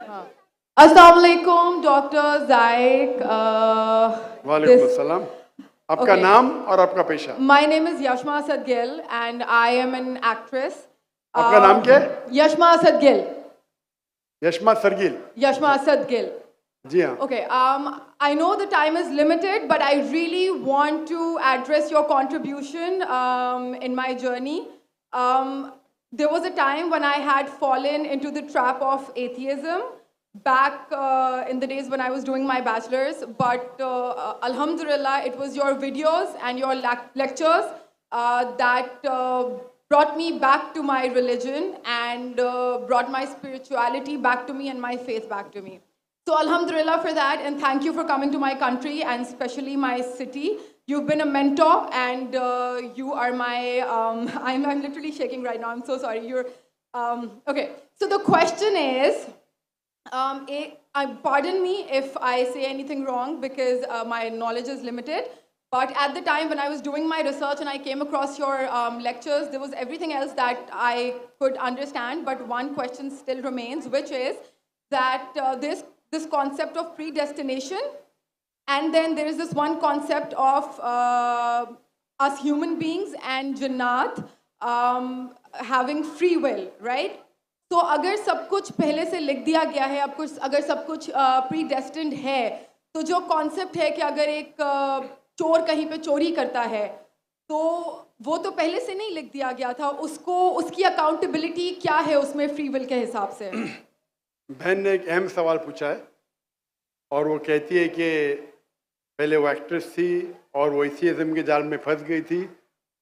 Assalamu alaikum, Dr. Zaik. वालेकुम अस्सलाम। आपका Okay. नाम और आपका पेशा? My name is Yashma Asad Gill and I am an actress. आपका नाम क्या है? Yashma Asad Gill. Yashma सरगिल। Yashma Asad Gill. जी हाँ। Okay, I know the time is limited, but I really want to address your contribution in my journey. There was a time when I had fallen into the trap of atheism back in the days when I was doing my bachelor's, but Alhamdulillah, it was your videos and your lectures that brought me back to my religion and brought my spirituality back to me and my faith back to me. So Alhamdulillah for that, and thank you for coming to my country and especially my city. You've been a mentor and you are my, I'm literally shaking right now, I'm so sorry. Okay, so the question is, pardon me if I say anything wrong because my knowledge is limited. But at the time when I was doing my research and I came across your lectures, there was everything else that I could understand. But one question still remains, which is that this concept of predestination, and then there is this one concept of us human beings and Jannat having free will, right? तो अगर सब कुछ पहले से लिख दिया गया है, अब कुछ अगर सब कुछ प्रीडेस्टिन्ड है, तो जो कॉन्सेप्ट है कि अगर एक चोर कहीं पे चोरी करता है, तो वो तो पहले से नहीं लिख दिया गया था, उसको उसकी अकाउंटेबिलिटी क्या है उसमें फ्री विल के हिसाब से? बहन ने एक अहम सवाल पूछा है और वो कहती है कि पहले वो एक्ट्रेस थी और वो एथियज़म के जाल में फंस गई थी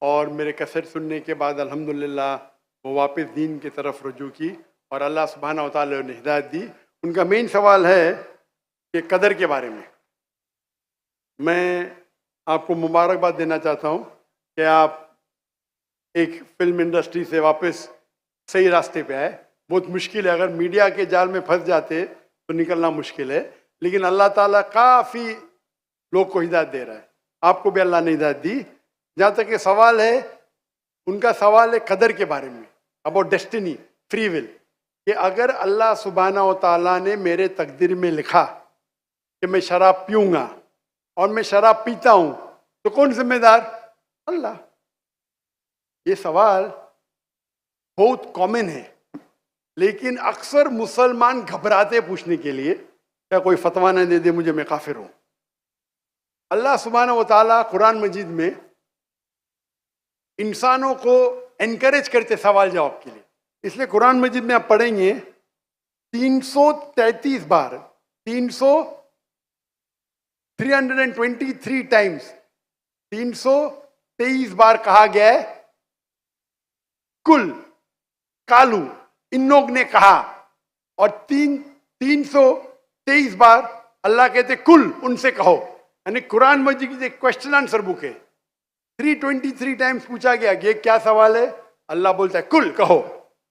और मेरे कैसेट सुनने के बाद अल्हम्दुलिल्लाह वो वापस दीन की तरफ रुजू की और अल्लाह सुब्हाना व तआला ने हिदायत दी। उनका मेन सवाल है कि कदर के बारे में। मैं आपको मुबारकबाद देना चाहता हूँ कि आप एक फिल्म इंडस्ट्री से वापस सही रास्ते पे आए। बहुत मुश्किल है, अगर मीडिया के जाल में फंस जाते तो निकलना मुश्किल है, लेकिन अल्लाह ताला काफ़ी लोग को हिदायत दे रहा है। आपको भी अल्लाह ने हिदायत दी। जहाँ तक ये सवाल है, उनका सवाल है कदर के बारे में, अबाउट डेस्टिनी, फ्री विल, कि अगर अल्लाह सुब्हाना व तआला ने मेरे तकदीर में लिखा कि मैं शराब पीऊँगा और मैं शराब पीता हूँ, तो कौन जिम्मेदार? अल्लाह। ये सवाल बहुत कॉमन है, लेकिन अक्सर मुसलमान घबराते पूछने के लिए, क्या कोई फतवा न दे दे मुझे, मैं काफिर हूँ। अल्लाह सुब्हाना व तआला कुरान मजीद में इंसानों को एनकरेज करते सवाल जवाब के लिए, इसलिए कुरान मजीद में आप पढ़ेंगे 333 बार, 323 टाइम्स, 323 बार कहा गया है कुल, कालू, इन लोग ने कहा, और 323 बार अल्लाह कहते कुल, उनसे कहो। यानी कुरान मजीद की एक क्वेश्चन आंसर बुक है। 323 टाइम्स पूछा गया कि क्या सवाल है, अल्लाह बोलता है कुल, कहो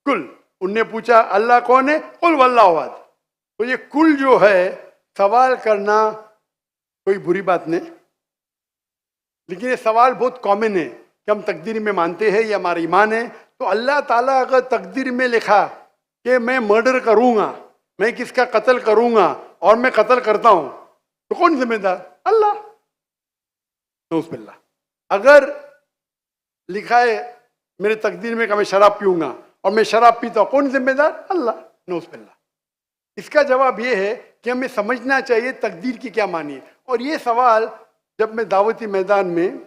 कुल। उनने पूछा अल्लाह कौन है, कुल वल्लाहु अहद। तो ये कुल जो है, सवाल करना कोई बुरी बात नहीं, लेकिन ये सवाल बहुत कॉमन है कि हम तकदीर में मानते हैं, ये हमारा ईमान है। तो अल्लाह ताला अगर तकदीर में लिखा कि मैं मर्डर करूंगा, मैं किसका कत्ल करूंगा और मैं कत्ल करता हूं, तो कौन जिम्मेदार? अल्लाह। नऊज़ुबिल्लाह। अगर लिखा है मेरे तकदीर में कि मैं शराब पीऊंगा और मैं शराब पीता हूं, कौन जिम्मेदार? अल्लाह। नऊज़ुबिल्लाह। इसका जवाब ये है कि हमें समझना चाहिए तकदीर की क्या मानी है। और ये सवाल जब मैं दावती मैदान में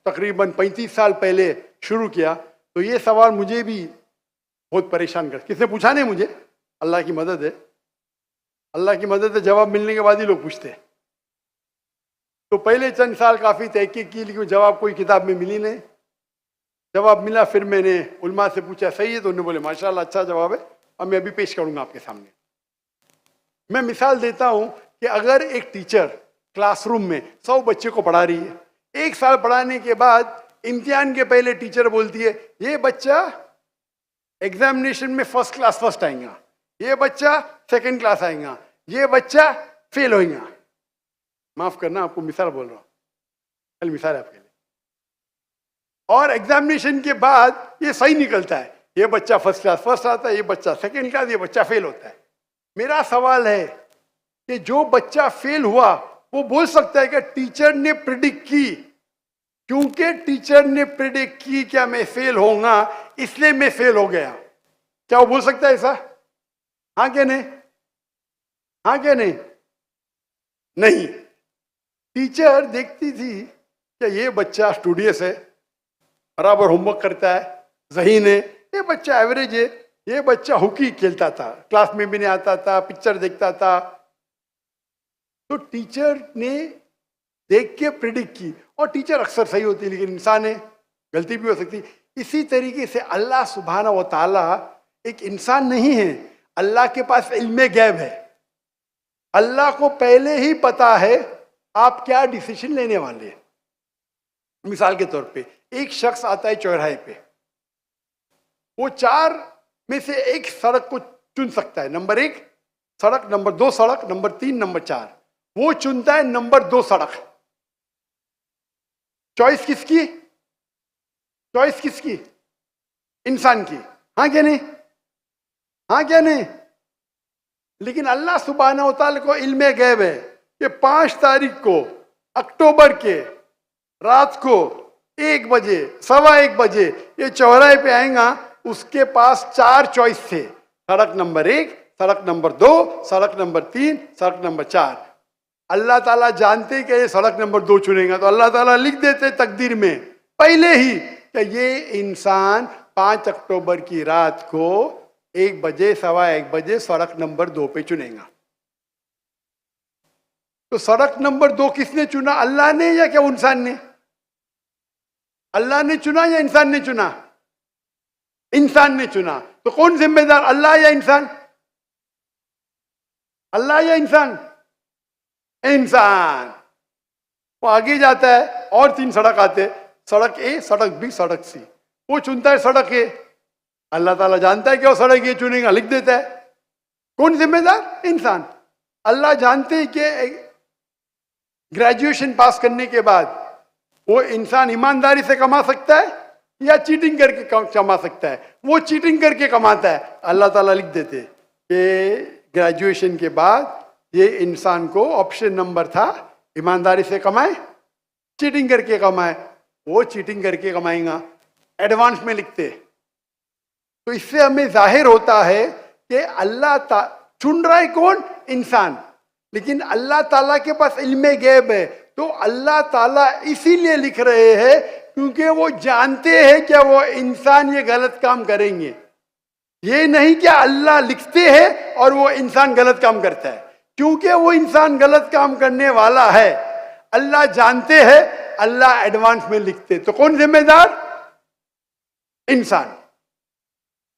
तकरीबन 35 साल पहले शुरू किया, तो ये सवाल मुझे भी बहुत परेशान कर, किसने पूछा नहीं मुझे, अल्लाह की मदद है, अल्लाह की मदद है, जवाब मिलने के बाद ही लोग पूछते हैं। तो पहले चंद साल काफ़ी तहकीक की, लेकिन जवाब कोई किताब में मिली नहीं। जवाब मिला, फिर मैंने उलमा से पूछा, सही है? तो उन्होंने बोले माशाल्लाह अच्छा जवाब है, और मैं अभी पेश करूंगा आपके सामने। मैं मिसाल देता हूं कि अगर एक टीचर क्लासरूम में 100 बच्चे को पढ़ा रही है, 1 साल पढ़ाने के बाद इम्तिहान के पहले टीचर बोलती है ये बच्चा एग्जामिनेशन में फर्स्ट क्लास फर्स्ट आएगा, ये बच्चा सेकंड क्लास आएगा, ये बच्चा फेल होएगा। माफ करना, आपको मिसाल बोल रहा हूं, कल मिसाल है आपके लिए। और एग्जामिनेशन के बाद ये सही निकलता है, ये बच्चा फर्स्ट क्लास फर्स्ट आता है, ये बच्चा सेकंड क्लास, ये बच्चा फेल होता है। मेरा सवाल है कि जो बच्चा फेल हुआ वो बोल सकता है कि टीचर ने प्रिडिक्ट की, क्योंकि टीचर ने प्रिडिक्ट की क्या मैं फेल होऊंगा इसलिए मैं फेल हो गया? क्या वो बोल सकता है ऐसा? हाँ क्या नहीं? हाँ क्या नहीं? नहीं। टीचर देखती थी कि ये बच्चा स्टूडियस है, बराबर होमवर्क करता है, ज़हीन है, ये बच्चा एवरेज है, ये बच्चा हॉकी खेलता था, क्लास में भी नहीं आता था, पिक्चर देखता था। तो टीचर ने देख के प्रिडिक्ट की, और टीचर अक्सर सही होती है, लेकिन इंसान है, गलती भी हो सकती। इसी तरीके से अल्लाह सुब्हाना व ताला एक इंसान नहीं है, अल्लाह के पास इल्मे गैब है। अल्लाह को पहले ही पता है आप क्या डिसीजन लेने वाले हैं। मिसाल के तौर पे एक शख्स आता है चौराहे पे, वो 4 में से एक सड़क को चुन सकता है, नंबर 1 सड़क, नंबर 2 सड़क, नंबर 3, नंबर 4। वो चुनता है नंबर 2 सड़क। चॉइस किसकी? चॉइस किसकी? इंसान की। हाँ क्या नहीं? हाँ क्या नहीं? लेकिन अल्लाह सुब्हानहू व तआला को इल्मे गैब है कि 5 तारीख को अक्टूबर के रात को 1 बजे, 1:15 बजे ये चौराहे पे आएगा। उसके पास 4 चॉइस थे, सड़क नंबर 1, सड़क नंबर 2, सड़क नंबर 3, सड़क नंबर 4। अल्लाह ताला जानते कि ये सड़क नंबर 2 चुनेगा, तो अल्लाह ताला लिख देते तकदीर में पहले ही कि ये इंसान 5 अक्टूबर की रात को 1 बजे, 1:15 बजे सड़क नंबर 2 पे चुनेगा। तो सड़क नंबर 2 किसने चुना? अल्लाह ने या क्या इंसान ने? अल्लाह ने चुना या इंसान ने चुना? इंसान ने चुना। तो कौन जिम्मेदार, अल्लाह या इंसान? अल्लाह या इंसान? इंसान। वो आगे जाता है और 3 सड़क आते, सड़क ए, सड़क बी, सड़क सी। वो चुनता है सड़क ए, अल्लाह ताला जानता है कि वो सड़क ए चुनेगा, लिख देता है। कौन जिम्मेदार? इंसान। अल्लाह जानते हैं कि ग्रेजुएशन पास करने के बाद वो इंसान ईमानदारी से कमा सकता है या चीटिंग करके कमा सकता है। वो चीटिंग करके कमाता है, अल्लाह ताला लिख देते कि ग्रेजुएशन के बाद ये इंसान को ऑप्शन नंबर था ईमानदारी से कमाए, चीटिंग करके कमाए। वो चीटिंग करके कमाएगा, एडवांस में लिखते। तो इससे हमें जाहिर होता है कि अल्लाह चुन रहा है कौन? इंसान। लेकिन अल्लाह ताला के पास इल्मे गैब है, तो अल्लाह ताला इसीलिए लिख रहे हैं क्योंकि वो जानते हैं कि वो इंसान ये गलत काम करेंगे। ये नहीं कि अल्लाह लिखते हैं और वो इंसान गलत काम करता है, क्योंकि वो इंसान गलत काम करने वाला है, अल्लाह जानते हैं, अल्लाह एडवांस में लिखते। तो कौन जिम्मेदार? इंसान।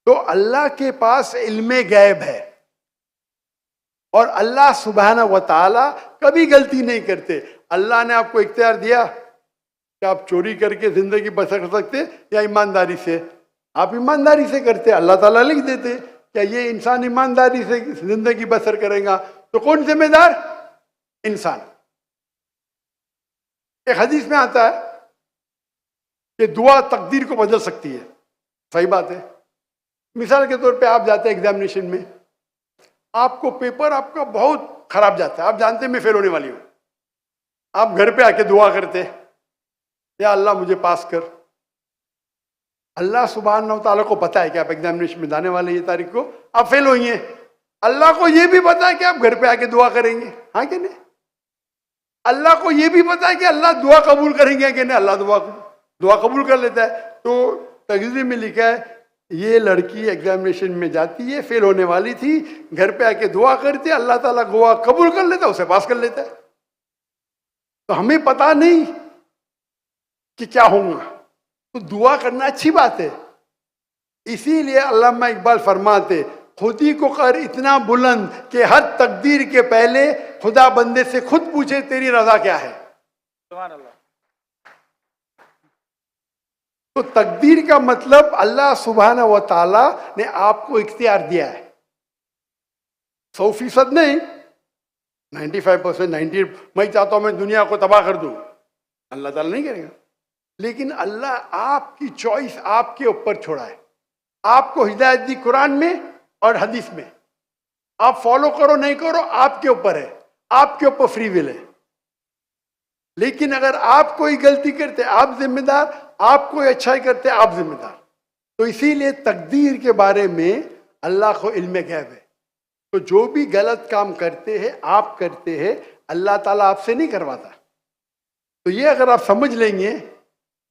तो अल्लाह के पास इल्मे गैब है, और अल्लाह सुब्हानहू व तआला कभी गलती नहीं करते। अल्लाह ने आपको इख्तियार दिया कि आप चोरी करके जिंदगी बसर कर सकते या ईमानदारी से। आप ईमानदारी से करते, अल्लाह ताला लिख देते क्या ये इंसान ईमानदारी से जिंदगी बसर करेगा। तो कौन जिम्मेदार? इंसान। एक हदीस में आता है कि दुआ तकदीर को बदल सकती है। सही बात है। मिसाल के तौर पे आप जाते हैं एग्जामिनेशन में, आपको पेपर आपका बहुत खराब जाता है, आप जानते हैं मैं फेल होने वाली हूं, आप घर पे आके दुआ करते या अल्लाह मुझे पास कर। अल्लाह सुब्हानहू व तआला को पता है कि आप एग्जामिनेशन में जाने वाले ये तारीख को आप फेल होंगे। अल्लाह को ये भी पता है कि आप घर पे आके दुआ करेंगे। हाँ कि नहीं? अल्लाह को ये भी पता है कि अल्लाह दुआ कबूल करेंगे कि नहीं। अल्लाह दुआ कबूल कर लेता है। तो तकदीर में लिखा है ये लड़की एग्जामिनेशन में जाती है, फेल होने वाली थी, घर पे आके दुआ करती है, अल्लाह ताला दुआ कबूल कर लेता है, उसे पास कर लेता है। तो हमें पता नहीं कि क्या होगा, तो दुआ करना अच्छी बात है। इसीलिए अल्लामा इकबाल फरमाते खुदी को कर इतना बुलंद कि हर तकदीर के पहले खुदा बंदे से खुद पूछे तेरी रजा क्या है। सुभान अल्लाह। तो तकदीर का मतलब अल्लाह सुब्हानहू व तआला ने आपको इख्तियार दिया है। 100% नहीं, 95%, 90। मैं चाहता हूं मैं दुनिया को तबाह कर दूं, अल्लाह ताला नहीं करेगा। लेकिन अल्लाह आपकी चॉइस आपके ऊपर छोड़ा है। आपको हिदायत दी कुरान में और हदीस में। आप फॉलो करो नहीं करो आपके ऊपर है, आपके ऊपर फ्री विल है। लेकिन अगर आप कोई गलती करते आप जिम्मेदार, आप कोई अच्छाई करते आप जिम्मेदार। तो इसीलिए तकदीर के बारे में अल्लाह को इल्म गैब है। तो जो भी गलत काम करते हैं आप करते हैं, अल्लाह ताला आपसे नहीं करवाता। तो ये अगर आप समझ लेंगे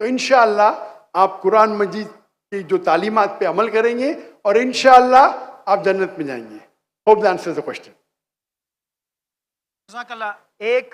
तो इंशाअल्लाह आप कुरान मजीद की जो तालीमात पे अमल करेंगे और इंशाअल्लाह आप जन्नत में जाएंगे। Hope that answers the question. जज़ाकल्लाह। एक